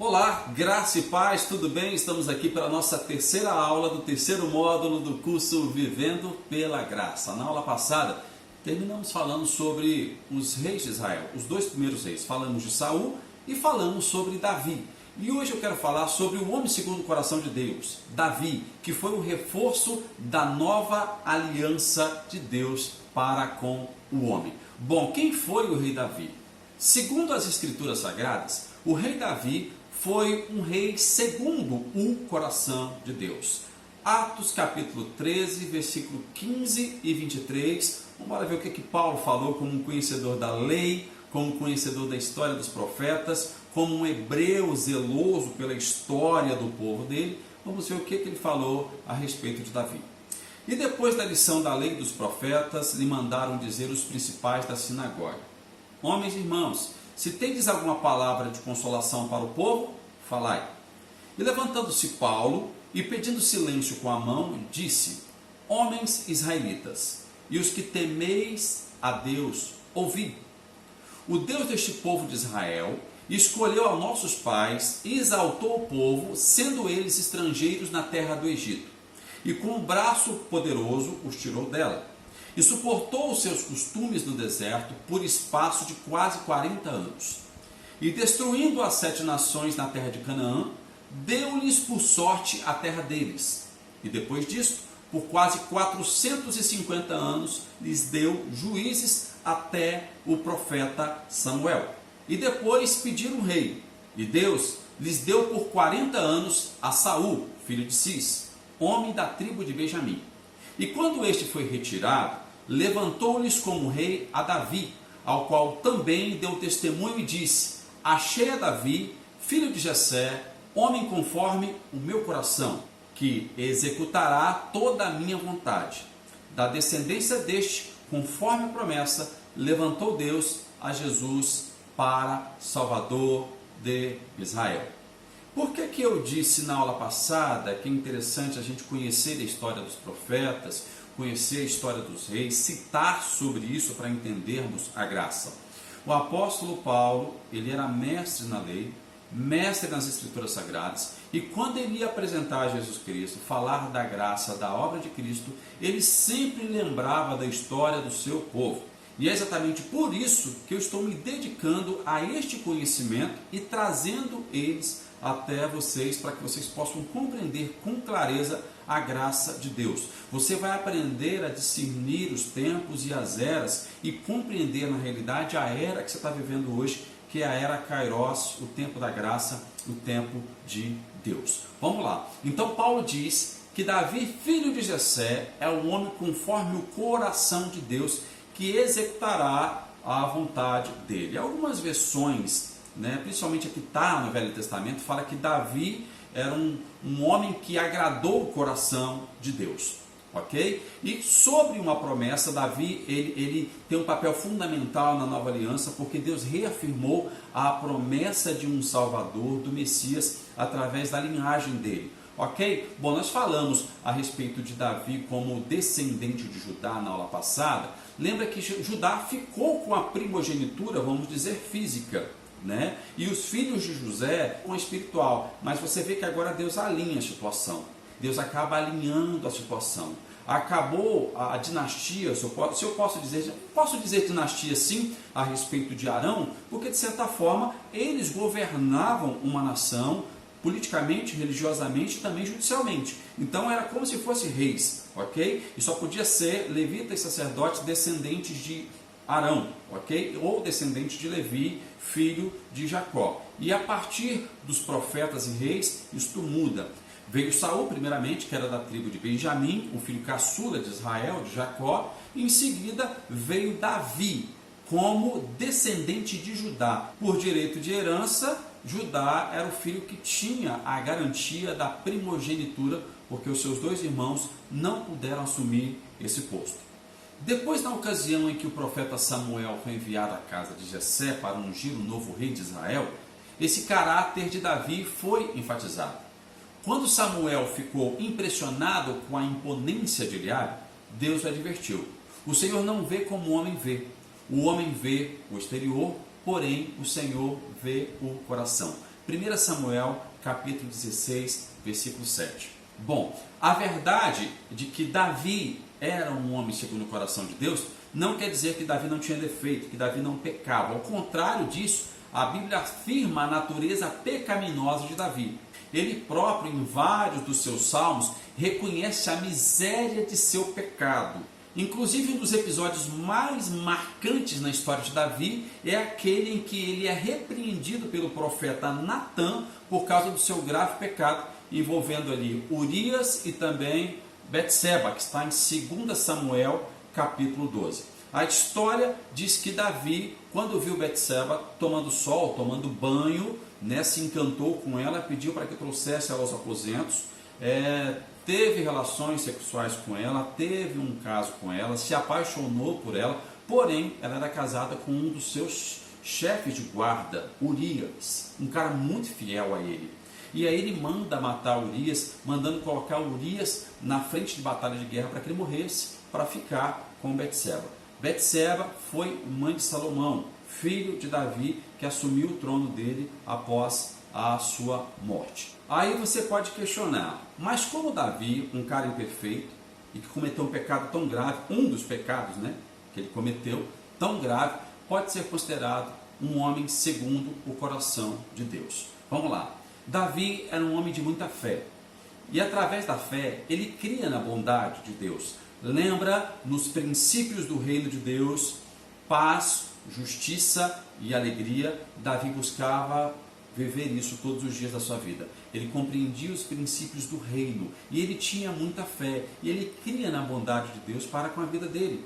Olá, graça e paz, tudo bem? Estamos aqui para a nossa terceira aula do terceiro módulo do curso Vivendo pela Graça. Na aula passada, terminamos falando sobre os reis de Israel, os dois primeiros reis. Falamos de Saul e falamos sobre Davi. E hoje eu quero falar sobre o homem segundo o coração de Deus, Davi, que foi o reforço da nova aliança de Deus para com o homem. Bom, quem foi o rei Davi? Segundo as Escrituras Sagradas, o rei Davi foi um rei segundo o coração de Deus. Atos capítulo 13, versículo 15 e 23. Vamos ver o que Paulo falou como um conhecedor da lei, como um conhecedor da história dos profetas, como um hebreu zeloso pela história do povo dele. Vamos ver o que ele falou a respeito de Davi. E depois da lição da lei dos profetas, lhe mandaram dizer os principais da sinagoga: homens e irmãos, se tendes alguma palavra de consolação para o povo, falai. E levantando-se Paulo, e pedindo silêncio com a mão, disse: homens israelitas, e os que temeis a Deus, ouvi. O Deus deste povo de Israel escolheu a nossos pais e exaltou o povo, sendo eles estrangeiros na terra do Egito, e com um braço poderoso os tirou dela, e suportou os seus costumes no deserto por espaço de quase 40 anos. E destruindo as 7 nações na terra de Canaã, deu-lhes por sorte a terra deles. E depois disto, por quase 450 anos, lhes deu juízes até o profeta Samuel. E depois pediram um rei, e Deus lhes deu por 40 anos a Saul, filho de Cis, homem da tribo de Benjamim. E quando este foi retirado, levantou-lhes como rei a Davi, ao qual também deu testemunho e disse: achei a Davi, filho de Jessé, homem conforme o meu coração, que executará toda a minha vontade. Da descendência deste, conforme a promessa, levantou Deus a Jesus para Salvador de Israel. Por que eu disse na aula passada que é interessante a gente conhecer a história dos profetas, conhecer a história dos reis, citar sobre isso para entendermos a graça? O apóstolo Paulo, ele era mestre na lei, mestre nas Escrituras Sagradas, e quando ele ia apresentar Jesus Cristo, falar da graça, da obra de Cristo, ele sempre lembrava da história do seu povo. E é exatamente por isso que eu estou me dedicando a este conhecimento e trazendo eles até vocês, para que vocês possam compreender com clareza a graça de Deus. Você vai aprender a discernir os tempos e as eras e compreender na realidade a era que você está vivendo hoje, que é a era Kairos, o tempo da graça, o tempo de Deus. Vamos lá. Então Paulo diz que Davi, filho de Jessé, é um homem conforme o coração de Deus, que executará a vontade dele. Algumas versões, principalmente a que está no Velho Testamento, fala que Davi era um homem que agradou o coração de Deus, ok? E sobre uma promessa, Davi ele tem um papel fundamental na nova aliança, porque Deus reafirmou a promessa de um Salvador, do Messias, através da linhagem dele. Ok? Bom, nós falamos a respeito de Davi como descendente de Judá na aula passada. Lembra que Judá ficou com a primogenitura, vamos dizer, física, E os filhos de José com a espiritual. Mas você vê que agora Deus alinha a situação. Deus acaba alinhando a situação. Acabou a dinastia, se eu posso dizer dinastia sim, a respeito de Arão, porque de certa forma eles governavam uma nação, politicamente, religiosamente e também judicialmente. Então era como se fossem reis, ok? E só podia ser levitas e sacerdotes descendentes de Arão, ok? Ou descendentes de Levi, filho de Jacó. E a partir dos profetas e reis, isto muda. Veio Saul, primeiramente, que era da tribo de Benjamim, o filho caçula de Israel, de Jacó. E em seguida veio Davi, como descendente de Judá. Por direito de herança, Judá era o filho que tinha a garantia da primogenitura, porque os seus 2 irmãos não puderam assumir esse posto. Depois, na ocasião em que o profeta Samuel foi enviado à casa de Jessé para ungir o novo rei de Israel, esse caráter de Davi foi enfatizado. Quando Samuel ficou impressionado com a imponência de Eliabe, Deus o advertiu: o Senhor não vê como o homem vê. O homem vê o exterior, porém o Senhor vê o coração. 1 Samuel, capítulo 16, versículo 7. Bom, a verdade de que Davi era um homem segundo o coração de Deus, não quer dizer que Davi não tinha defeito, que Davi não pecava. Ao contrário disso, a Bíblia afirma a natureza pecaminosa de Davi. Ele próprio, em vários dos seus salmos, reconhece a miséria de seu pecado. Inclusive, um dos episódios mais marcantes na história de Davi é aquele em que ele é repreendido pelo profeta Natã por causa do seu grave pecado, envolvendo ali Urias e também Betseba, que está em 2 Samuel, capítulo 12. A história diz que Davi, quando viu Betseba tomando sol, tomando banho, se encantou com ela, pediu para que trouxesse ela aos aposentos, teve relações sexuais com ela, teve um caso com ela, se apaixonou por ela, porém ela era casada com um dos seus chefes de guarda, Urias, um cara muito fiel a ele. E aí ele manda matar Urias, mandando colocar Urias na frente de batalha de guerra para que ele morresse, para ficar com Betseba. Betseba foi mãe de Salomão, filho de Davi, que assumiu o trono dele após a sua morte. Aí você pode questionar, mas como Davi, um cara imperfeito e que cometeu um pecado tão grave, um dos pecados que ele cometeu, tão grave, pode ser considerado um homem segundo o coração de Deus? Vamos lá. Davi era um homem de muita fé e através da fé ele cria na bondade de Deus. Lembra nos princípios do reino de Deus, paz, justiça e alegria. Davi buscava viver isso todos os dias da sua vida. Ele compreendia os princípios do reino e ele tinha muita fé e ele cria na bondade de Deus para com a vida dele.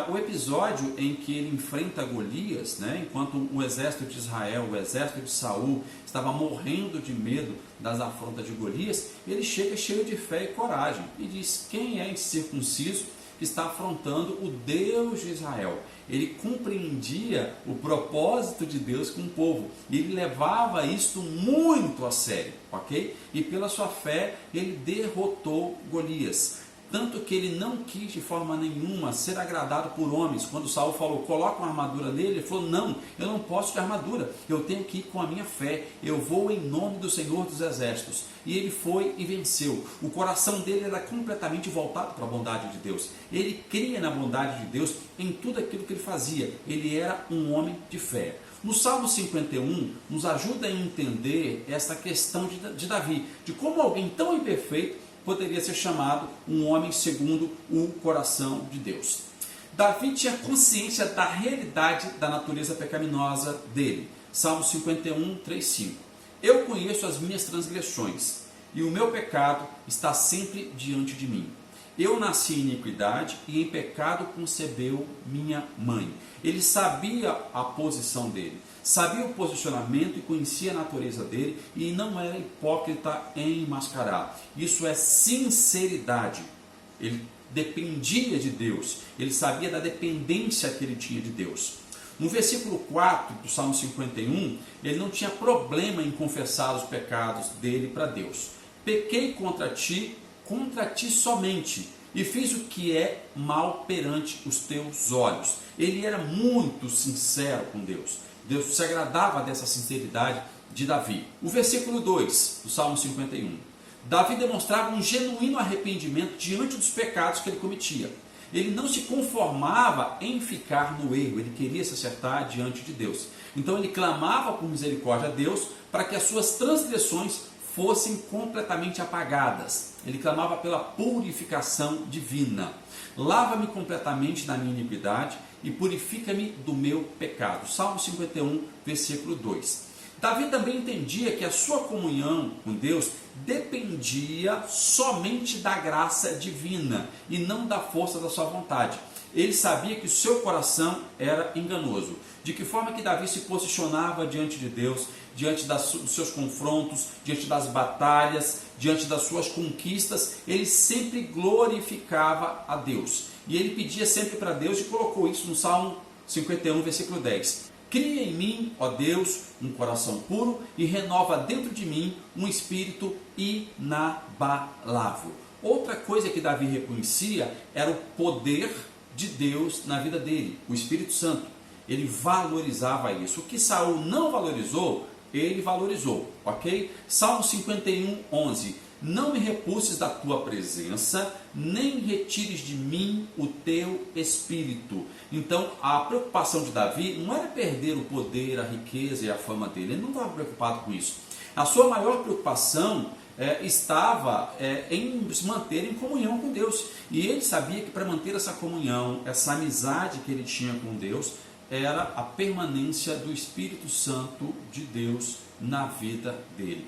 O episódio em que ele enfrenta Golias, enquanto o exército de Israel, o exército de Saul estava morrendo de medo das afrontas de Golias, ele chega cheio de fé e coragem e diz: quem é incircunciso que está afrontando o Deus de Israel? Ele compreendia o propósito de Deus com o povo e ele levava isto muito a sério, ok? E pela sua fé ele derrotou Golias. Tanto que ele não quis de forma nenhuma ser agradado por homens. Quando Saul falou, coloca uma armadura nele, ele falou, não, eu não posso de armadura, eu tenho que ir com a minha fé, eu vou em nome do Senhor dos Exércitos. E ele foi e venceu. O coração dele era completamente voltado para a bondade de Deus. Ele cria na bondade de Deus em tudo aquilo que ele fazia. Ele era um homem de fé. No Salmo 51, nos ajuda a entender essa questão de Davi, de como alguém tão imperfeito poderia ser chamado um homem segundo o coração de Deus. Davi tinha consciência da realidade da natureza pecaminosa dele. Salmo 51, 3, 5. Eu conheço as minhas transgressões, e o meu pecado está sempre diante de mim. Eu nasci em iniquidade, e em pecado concebeu minha mãe. Ele sabia a posição dele, sabia o posicionamento e conhecia a natureza dele, e não era hipócrita em mascarar. Isso é sinceridade. Ele dependia de Deus, ele sabia da dependência que ele tinha de Deus. No versículo 4 do Salmo 51, ele não tinha problema em confessar os pecados dele para Deus. Pequei contra ti somente, e fiz o que é mal perante os teus olhos. Ele era muito sincero com Deus. Deus se agradava dessa sinceridade de Davi. O versículo 2 do Salmo 51. Davi demonstrava um genuíno arrependimento diante dos pecados que ele cometia. Ele não se conformava em ficar no erro, ele queria se acertar diante de Deus. Então ele clamava por misericórdia a Deus para que as suas transgressões fossem completamente apagadas. Ele clamava pela purificação divina. Lava-me completamente da minha iniquidade e purifica-me do meu pecado. Salmo 51, versículo 2. Davi também entendia que a sua comunhão com Deus dependia somente da graça divina e não da força da sua vontade. Ele sabia que o seu coração era enganoso. De que forma que Davi se posicionava diante de Deus, diante dos seus confrontos, diante das batalhas, diante das suas conquistas, ele sempre glorificava a Deus. E ele pedia sempre para Deus e colocou isso no Salmo 51, versículo 10. Cria em mim, ó Deus, um coração puro e renova dentro de mim um espírito inabalável. Outra coisa que Davi reconhecia era o poder de Deus na vida dele, o Espírito Santo. Ele valorizava isso. O que Saul não valorizou, ele valorizou, ok? Salmo 51, 11. Não me repulses da tua presença, nem retires de mim o teu espírito. Então, a preocupação de Davi não era perder o poder, a riqueza e a fama dele. Ele não estava preocupado com isso. A sua maior preocupação estava em se manter em comunhão com Deus. E ele sabia que para manter essa comunhão, essa amizade que ele tinha com Deus, era a permanência do Espírito Santo de Deus na vida dele.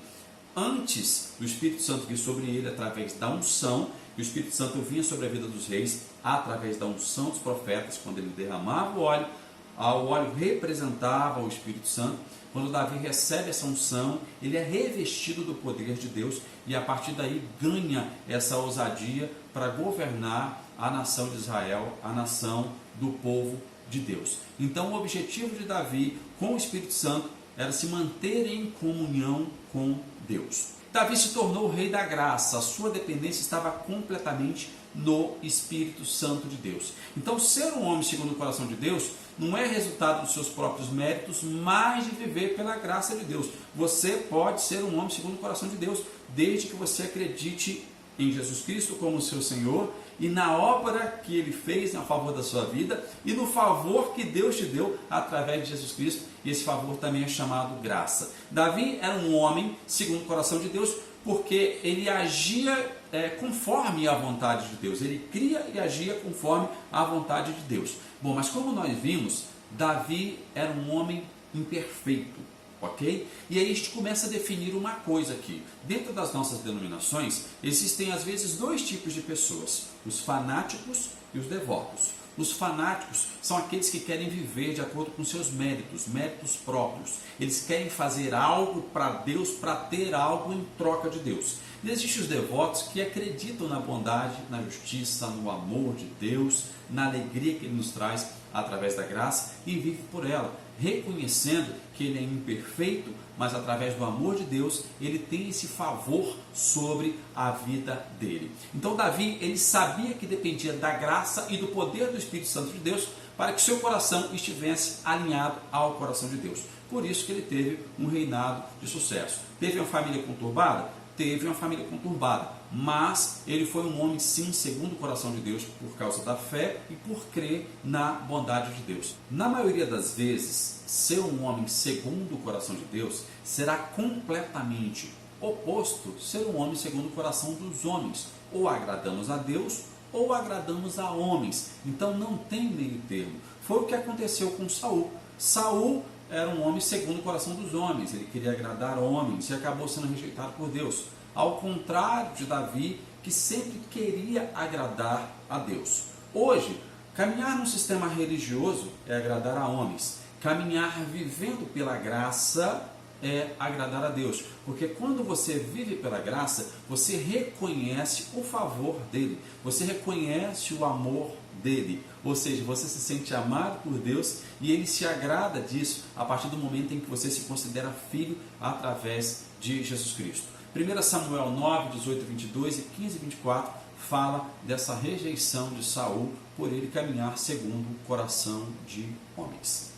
Antes do Espírito Santo vir sobre ele através da unção, o Espírito Santo vinha sobre a vida dos reis através da unção dos profetas, quando ele derramava o óleo representava o Espírito Santo. Quando Davi recebe essa unção, ele é revestido do poder de Deus e a partir daí ganha essa ousadia para governar a nação de Israel, a nação do povo de Deus. Então o objetivo de Davi com o Espírito Santo era se manter em comunhão com Deus. Davi se tornou o rei da graça, a sua dependência estava completamente no Espírito Santo de Deus. Então ser um homem segundo o coração de Deus não é resultado dos seus próprios méritos, mas de viver pela graça de Deus. Você pode ser um homem segundo o coração de Deus, desde que você acredite em Jesus Cristo como seu Senhor e na obra que Ele fez a favor da sua vida e no favor que Deus te deu através de Jesus Cristo. E esse favor também é chamado graça. Davi era um homem segundo o coração de Deus porque ele agia conforme a vontade de Deus. Ele cria e agia conforme a vontade de Deus. Bom, mas como nós vimos, Davi era um homem imperfeito. Ok? E aí a gente começa a definir uma coisa aqui. Dentro das nossas denominações, existem às vezes dois tipos de pessoas: os fanáticos e os devotos. Os fanáticos são aqueles que querem viver de acordo com seus méritos próprios. Eles querem fazer algo para Deus, para ter algo em troca de Deus. E existem os devotos que acreditam na bondade, na justiça, no amor de Deus, na alegria que Ele nos traz através da graça e vivem por ela, reconhecendo que ele é imperfeito, mas através do amor de Deus, ele tem esse favor sobre a vida dele. Então Davi, ele sabia que dependia da graça e do poder do Espírito Santo de Deus para que seu coração estivesse alinhado ao coração de Deus. Por isso que ele teve um reinado de sucesso. Teve uma família conturbada? Teve uma família conturbada, mas ele foi um homem sim segundo o coração de Deus por causa da fé e por crer na bondade de Deus. Na maioria das vezes, ser um homem segundo o coração de Deus será completamente oposto ser um homem segundo o coração dos homens. Ou agradamos a Deus ou agradamos a homens. Então não tem meio termo. Foi o que aconteceu com Saul. Saul era um homem segundo o coração dos homens, ele queria agradar homens e acabou sendo rejeitado por Deus. Ao contrário de Davi, que sempre queria agradar a Deus. Hoje, caminhar no sistema religioso é agradar a homens. Caminhar vivendo pela graça é agradar a Deus. Porque quando você vive pela graça, você reconhece o favor dele, você reconhece o amor dele. Ou seja, você se sente amado por Deus e ele se agrada disso a partir do momento em que você se considera filho através de Jesus Cristo. 1 Samuel 9, 18, 22 e 15, 24 fala dessa rejeição de Saul por ele caminhar segundo o coração de homens.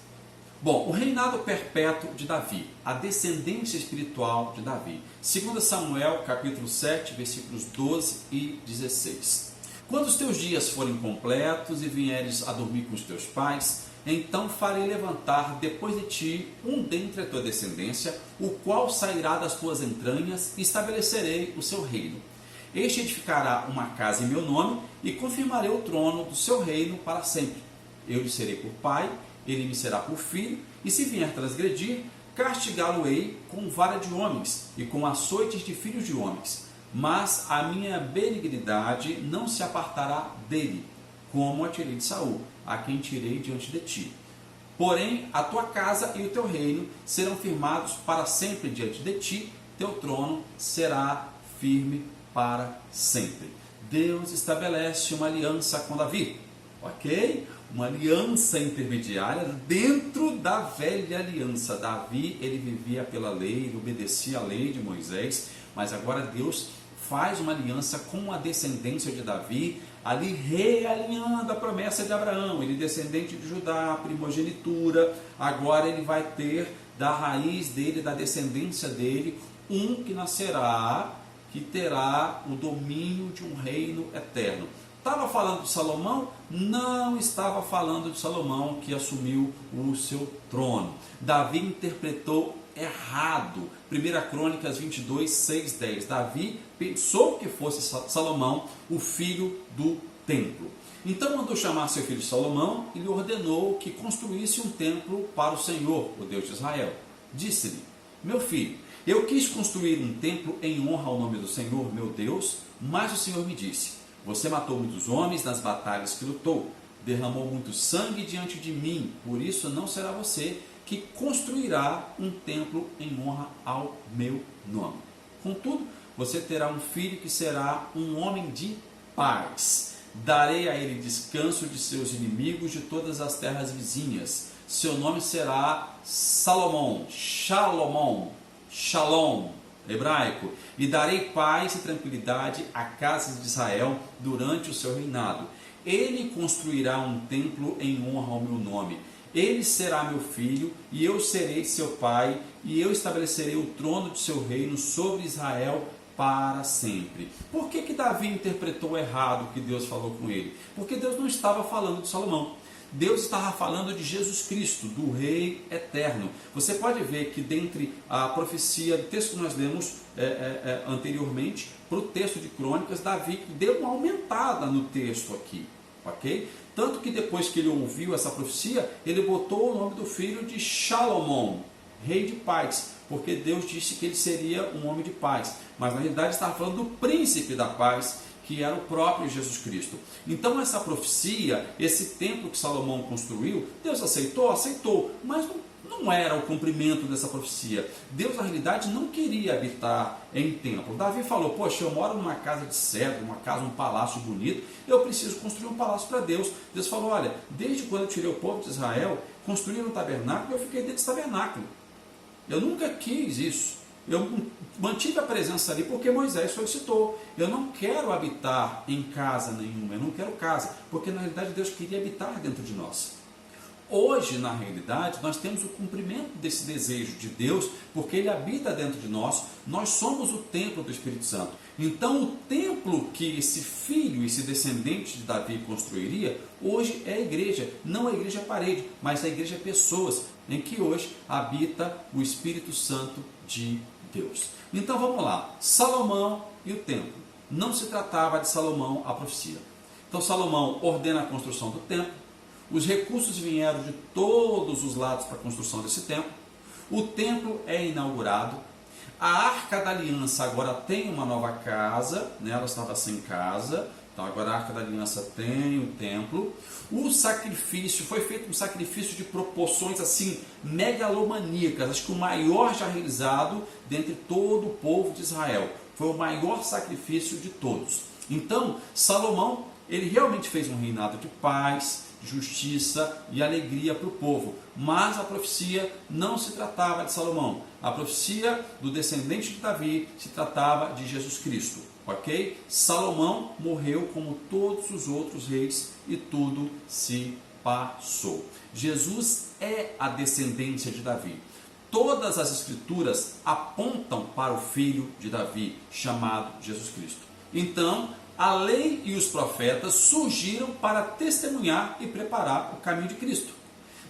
Bom, o reinado perpétuo de Davi, a descendência espiritual de Davi. 2 Samuel capítulo 7, versículos 12 e 16. Quando os teus dias forem completos e vieres a dormir com os teus pais, então farei levantar depois de ti um dentre a tua descendência, o qual sairá das tuas entranhas, e estabelecerei o seu reino. Este edificará uma casa em meu nome, e confirmarei o trono do seu reino para sempre. Eu lhe serei por pai, ele me será por filho, e se vier transgredir, castigá-lo-ei com vara de homens, e com açoites de filhos de homens. Mas a minha benignidade não se apartará dele, como a tirei de Saul, a quem tirei diante de ti. Porém, a tua casa e o teu reino serão firmados para sempre diante de ti, teu trono será firme para sempre. Deus estabelece uma aliança com Davi, ok? Uma aliança intermediária dentro da velha aliança. Davi, ele vivia pela lei, ele obedecia a lei de Moisés, mas agora Deus faz uma aliança com a descendência de Davi, ali realinhando a promessa de Abraão. Ele descendente de Judá, primogenitura, agora ele vai ter da raiz dele, da descendência dele, um que nascerá, que terá o domínio de um reino eterno. Estava falando de Salomão? Não estava falando de Salomão que assumiu o seu trono. Davi interpretou errado. 1 Crônicas 22, 6, 10. Davi pensou que fosse Salomão, o filho do templo. Então mandou chamar seu filho Salomão e lhe ordenou que construísse um templo para o Senhor, o Deus de Israel. Disse-lhe: meu filho, eu quis construir um templo em honra ao nome do Senhor, meu Deus, mas o Senhor me disse: você matou muitos homens nas batalhas que lutou, derramou muito sangue diante de mim, por isso não será você que construirá um templo em honra ao meu nome. Contudo, você terá um filho que será um homem de paz. Darei a ele descanso de seus inimigos de todas as terras vizinhas. Seu nome será Salomão, Shalom, hebraico. E darei paz e tranquilidade à casa de Israel durante o seu reinado. Ele construirá um templo em honra ao meu nome. Ele será meu filho, e eu serei seu pai, e eu estabelecerei o trono de seu reino sobre Israel para sempre. Por que Davi interpretou errado o que Deus falou com ele? Porque Deus não estava falando de Salomão. Deus estava falando de Jesus Cristo, do Rei Eterno. Você pode ver que dentre a profecia, do texto que nós lemos anteriormente, para o texto de Crônicas, Davi deu uma aumentada no texto aqui. Ok? Tanto que depois que ele ouviu essa profecia, ele botou o nome do filho de Shalomão, rei de paz, porque Deus disse que ele seria um homem de paz. Mas na realidade estava falando do príncipe da paz, que era o próprio Jesus Cristo. Então essa profecia, esse templo que Salomão construiu, Deus aceitou? Aceitou, mas não era o cumprimento dessa profecia. Deus na realidade não queria habitar em templo. Davi falou: poxa, eu moro numa casa de cedro, uma casa, um palácio bonito, eu preciso construir um palácio para Deus. Deus falou: olha, desde quando eu tirei o povo de Israel, construíram um tabernáculo, eu fiquei dentro desse tabernáculo. Eu nunca quis isso. Eu mantive a presença ali porque Moisés solicitou. Eu não quero habitar em casa nenhuma, eu não quero casa, porque na realidade Deus queria habitar dentro de nós. Hoje, na realidade, nós temos o cumprimento desse desejo de Deus, porque Ele habita dentro de nós, nós somos o templo do Espírito Santo. Então, o templo que esse filho, esse descendente de Davi construiria, hoje é a igreja, não a igreja parede, mas a igreja pessoas, em que hoje habita o Espírito Santo de Deus. Então, vamos lá, Salomão e o templo. Não se tratava de Salomão a profecia. Então, Salomão ordena a construção do templo. Os recursos vieram de todos os lados para a construção desse templo. O templo é inaugurado. A Arca da Aliança agora tem uma nova casa, né? Ela estava sem casa, então agora a Arca da Aliança tem o templo. O sacrifício, foi feito um sacrifício de proporções assim megalomaníacas, acho que o maior já realizado dentre todo o povo de Israel. Foi o maior sacrifício de todos. Então, Salomão, ele realmente fez um reinado de paz, justiça e alegria para o povo. Mas a profecia não se tratava de Salomão. A profecia do descendente de Davi se tratava de Jesus Cristo. Ok? Salomão morreu como todos os outros reis e tudo se passou. Jesus é a descendência de Davi. Todas as escrituras apontam para o filho de Davi, chamado Jesus Cristo. Então, a lei e os profetas surgiram para testemunhar e preparar o caminho de Cristo.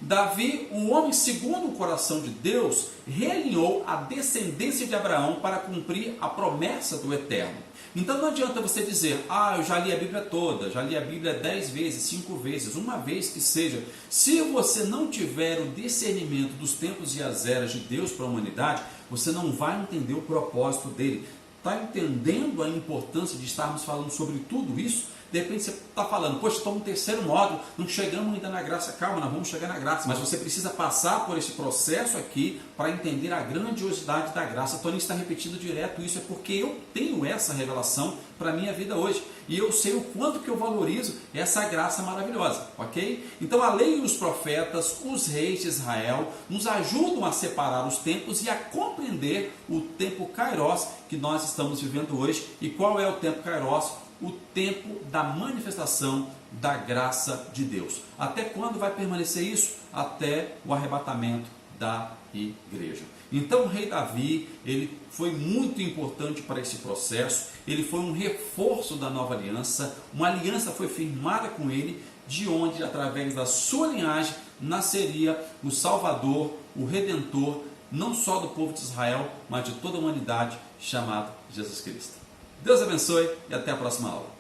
Davi, um homem segundo o coração de Deus, realinhou a descendência de Abraão para cumprir a promessa do Eterno. Então não adianta você dizer: eu já li a Bíblia toda, já li a Bíblia 10 vezes, 5 vezes, uma vez que seja. Se você não tiver o discernimento dos tempos e as eras de Deus para a humanidade, você não vai entender o propósito dele. Está entendendo a importância de estarmos falando sobre tudo isso? De repente você está falando: poxa, estou no terceiro módulo, não chegamos ainda na graça. Calma, nós vamos chegar na graça. Mas você precisa passar por esse processo aqui para entender a grandiosidade da graça. Tony está repetindo direto isso, é porque eu tenho essa revelação para a minha vida hoje. E eu sei o quanto que eu valorizo essa graça maravilhosa, ok? Então a lei e os profetas, os reis de Israel, nos ajudam a separar os tempos e a compreender o tempo Kairos que nós estamos vivendo hoje. E qual é o tempo Kairos? O tempo da manifestação da graça de Deus. Até quando vai permanecer isso? Até o arrebatamento da igreja. Então o rei Davi, ele foi muito importante para esse processo, ele foi um reforço da nova aliança, uma aliança foi firmada com ele, de onde, através da sua linhagem, nasceria o Salvador, o Redentor, não só do povo de Israel, mas de toda a humanidade, chamado Jesus Cristo. Deus abençoe e até a próxima aula.